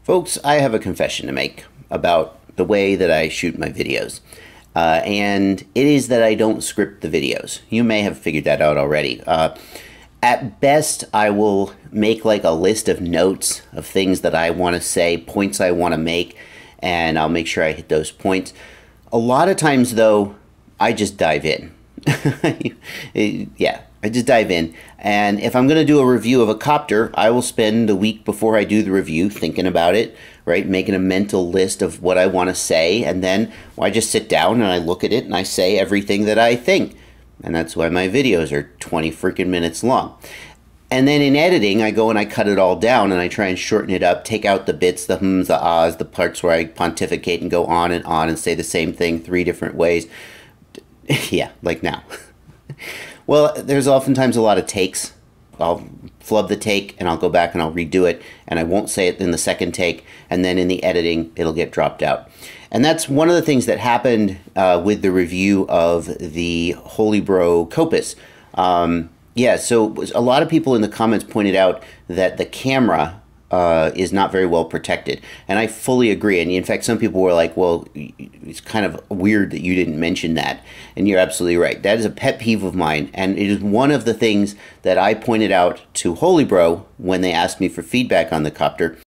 Folks, I have a confession to make about the way that I shoot my videos. And it is that I don't script the videos. You may have figured that out already. At best, I will make like a list of notes of things that I want to say, points I want to make, and I'll make sure I hit those points. A lot of times, though, I just dive in. Yeah, I just dive in. And if I'm going to do a review of a copter, I will spend the week before I do the review thinking about it, right? Making a mental list of what I want to say. And then I just sit down and I look at it and I say everything that I think. And that's why my videos are 20 freaking minutes long. And then in editing, I go and I cut it all down and I try and shorten it up, take out the bits, the hms, the ahs, the parts where I pontificate and go on and say the same thing 3 different ways. Yeah, like now. Well, there's oftentimes a lot of takes. I'll flub the take and I'll go back and I'll redo it, and I won't say it in the second take, and then in the editing it'll get dropped out. And that's one of the things that happened with the review of the Holybro Kopis. Yeah, so a lot of people in the comments pointed out that the camera is not very well protected, and I fully agree. And in fact, some people were like, well, it's kind of weird that you didn't mention that, and you're absolutely right. That is a pet peeve of mine, and it is one of the things that I pointed out to Holybro when they asked me for feedback on the copter.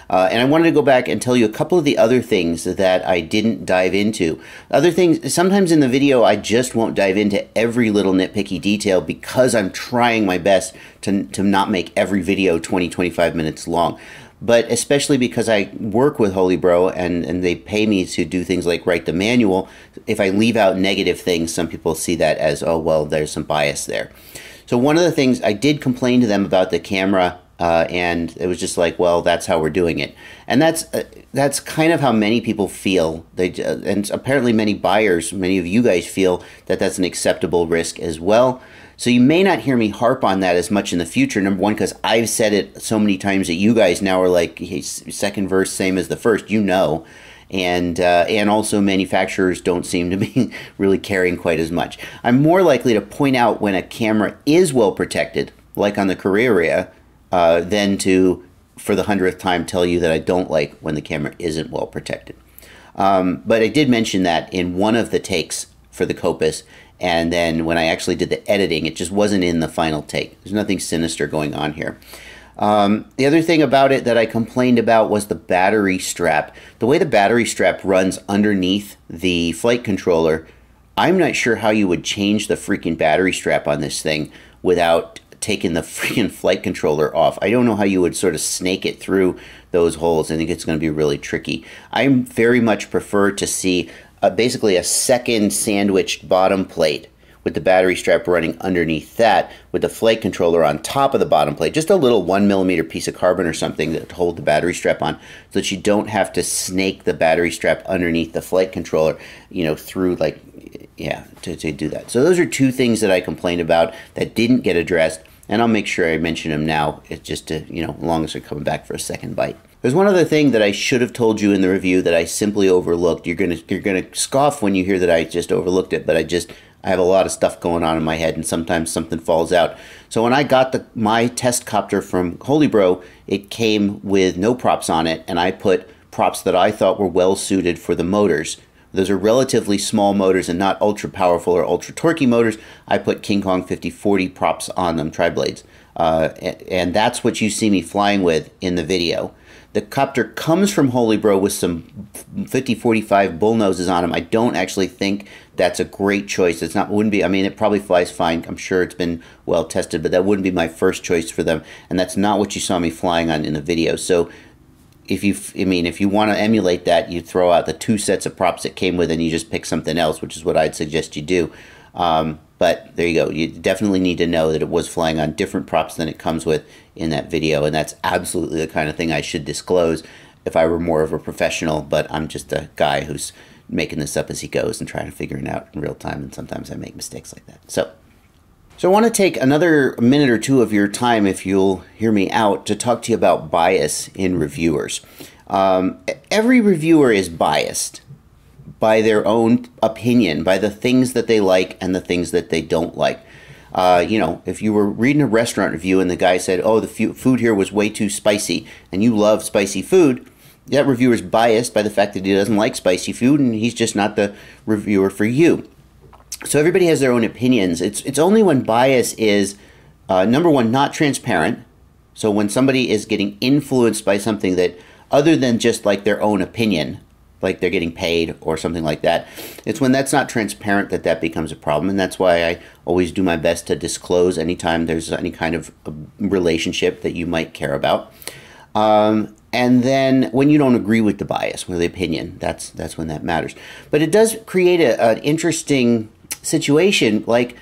And I wanted to go back and tell you a couple of the other things that I didn't dive into. Other things, sometimes in the video I just won't dive into every little nitpicky detail because I'm trying my best to not make every video 20-25 minutes long. But especially because I work with Holybro and they pay me to do things like write the manual, if I leave out negative things, some people see that as, oh, well, there's some bias there. So one of the things I did complain to them about the camera, and it was just like, well, that's how we're doing it. And that's kind of how many people feel. And apparently many buyers, many of you guys feel that that's an acceptable risk as well. So you may not hear me harp on that as much in the future. Number one, because I've said it so many times that you guys now are like, hey, second verse, same as the first, you know. And also manufacturers don't seem to be really caring quite as much. I'm more likely to point out when a camera is well protected, like on the Carrera, than to, for the 100th time, tell you that I don't like when the camera isn't well protected. But I did mention that in one of the takes for the Kopis, and then when I actually did the editing, it just wasn't in the final take. There's nothing sinister going on here. The other thing about it that I complained about was the battery strap. The way the battery strap runs underneath the flight controller, I'm not sure how you would change the freaking battery strap on this thing without taking the freaking flight controller off. I don't know how you would sort of snake it through those holes. I think it's going to be really tricky. I very much prefer to see basically a second sandwiched bottom plate with the battery strap running underneath that, with the flight controller on top of the bottom plate. Just a little 1mm piece of carbon or something to hold the battery strap on, so that you don't have to snake the battery strap underneath the flight controller, you know, through like, yeah, to do that. So those are 2 things that I complained about that didn't get addressed. And I'll make sure I mention them now. It's just to, you know, as long as they're coming back for a second bite. There's one other thing that I should have told you in the review that I simply overlooked. You're gonna scoff when you hear that I just overlooked it, but I have a lot of stuff going on in my head, and sometimes something falls out. So when I got my test copter from Holybro, it came with no props on it, and I put props that I thought were well suited for the motors. Those are relatively small motors and not ultra powerful or ultra torquey motors. I put King Kong 5040 props on them, tri-blades. And that's what you see me flying with in the video. The copter comes from Holybro with some 5045 bull noses on them. I don't actually think that's a great choice. Wouldn't be, I mean, it probably flies fine. I'm sure it's been well tested, but that wouldn't be my first choice for them. And that's not what you saw me flying on in the video. So if you want to emulate that, you throw out the 2 sets of props that came with, and you just pick something else, which is what I'd suggest you do. But there you go. You definitely need to know that it was flying on different props than it comes with in that video, and that's absolutely the kind of thing I should disclose if I were more of a professional, but I'm just a guy who's making this up as he goes and trying to figure it out in real time, and sometimes I make mistakes like that. So I want to take another minute or 2 of your time, if you'll hear me out, to talk to you about bias in reviewers. Every reviewer is biased by their own opinion, by the things that they like and the things that they don't like. You know, if you were reading a restaurant review and the guy said, oh, the food here was way too spicy, and you love spicy food, that reviewer is biased by the fact that he doesn't like spicy food, and he's just not the reviewer for you. So everybody has their own opinions. It's only when bias is, number one, not transparent. So when somebody is getting influenced by something that, other than just like their own opinion, like they're getting paid or something like that, it's when that's not transparent that that becomes a problem. And that's why I always do my best to disclose anytime there's any kind of relationship that you might care about. And then when you don't agree with the bias, with the opinion, that's when that matters. But it does create an interesting situation. Like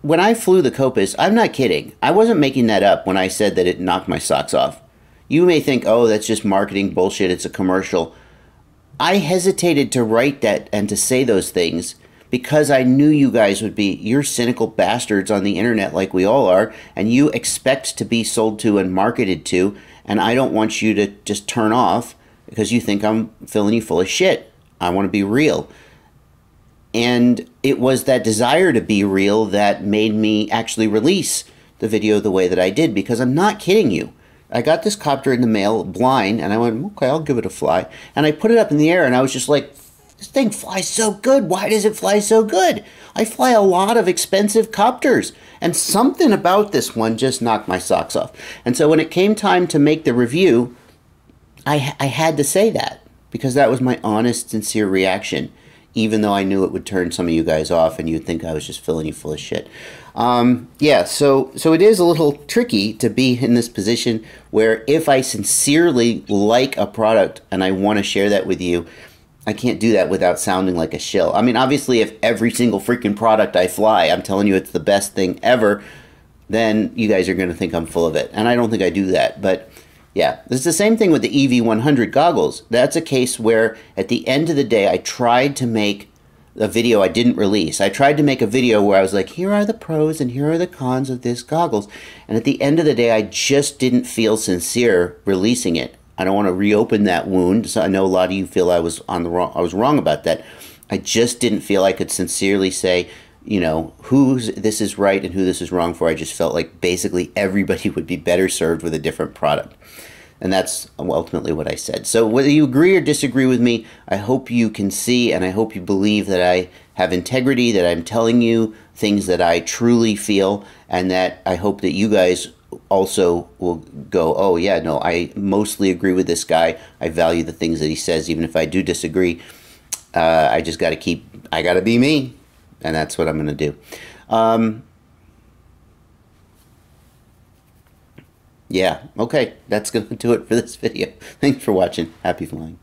when I flew the Kopis, I'm not kidding. I wasn't making that up when I said that it knocked my socks off. You may think, oh, that's just marketing bullshit. It's a commercial. I hesitated to write that and to say those things because I knew you guys would be, you're cynical bastards on the internet like we all are, and you expect to be sold to and marketed to, and I don't want you to just turn off because you think I'm filling you full of shit. I want to be real. And it was that desire to be real that made me actually release the video the way that I did, because I'm not kidding you. I got this copter in the mail blind, and I went, okay, I'll give it a fly. And I put it up in the air, and I was just like, this thing flies so good. Why does it fly so good? I fly a lot of expensive copters, and something about this one just knocked my socks off. And so when it came time to make the review, I had to say that, because that was my honest, sincere reaction, even though I knew it would turn some of you guys off and you'd think I was just filling you full of shit. Yeah, so it is a little tricky to be in this position where if I sincerely like a product and I want to share that with you, I can't do that without sounding like a shill. I mean, obviously, if every single freaking product I fly, I'm telling you it's the best thing ever, then you guys are going to think I'm full of it. And I don't think I do that. But yeah, it's the same thing with the EV100 goggles. That's a case where at the end of the day, I tried to make a video I didn't release. I tried to make a video where I was like, here are the pros and here are the cons of this goggles. And at the end of the day, I just didn't feel sincere releasing it. I don't want to reopen that wound. So I know a lot of you feel I was wrong about that. I just didn't feel I could sincerely say, you know, this is right and who this is wrong for. I just felt like basically everybody would be better served with a different product. And that's ultimately what I said. So whether you agree or disagree with me, I hope you can see and I hope you believe that I have integrity, that I'm telling you things that I truly feel, and that I hope that you guys also will go, oh yeah, no, I mostly agree with this guy. I value the things that he says, even if I do disagree. I just got to I got to be me, and that's what I'm going to do. Yeah, okay, that's going to do it for this video. Thanks for watching. Happy flying.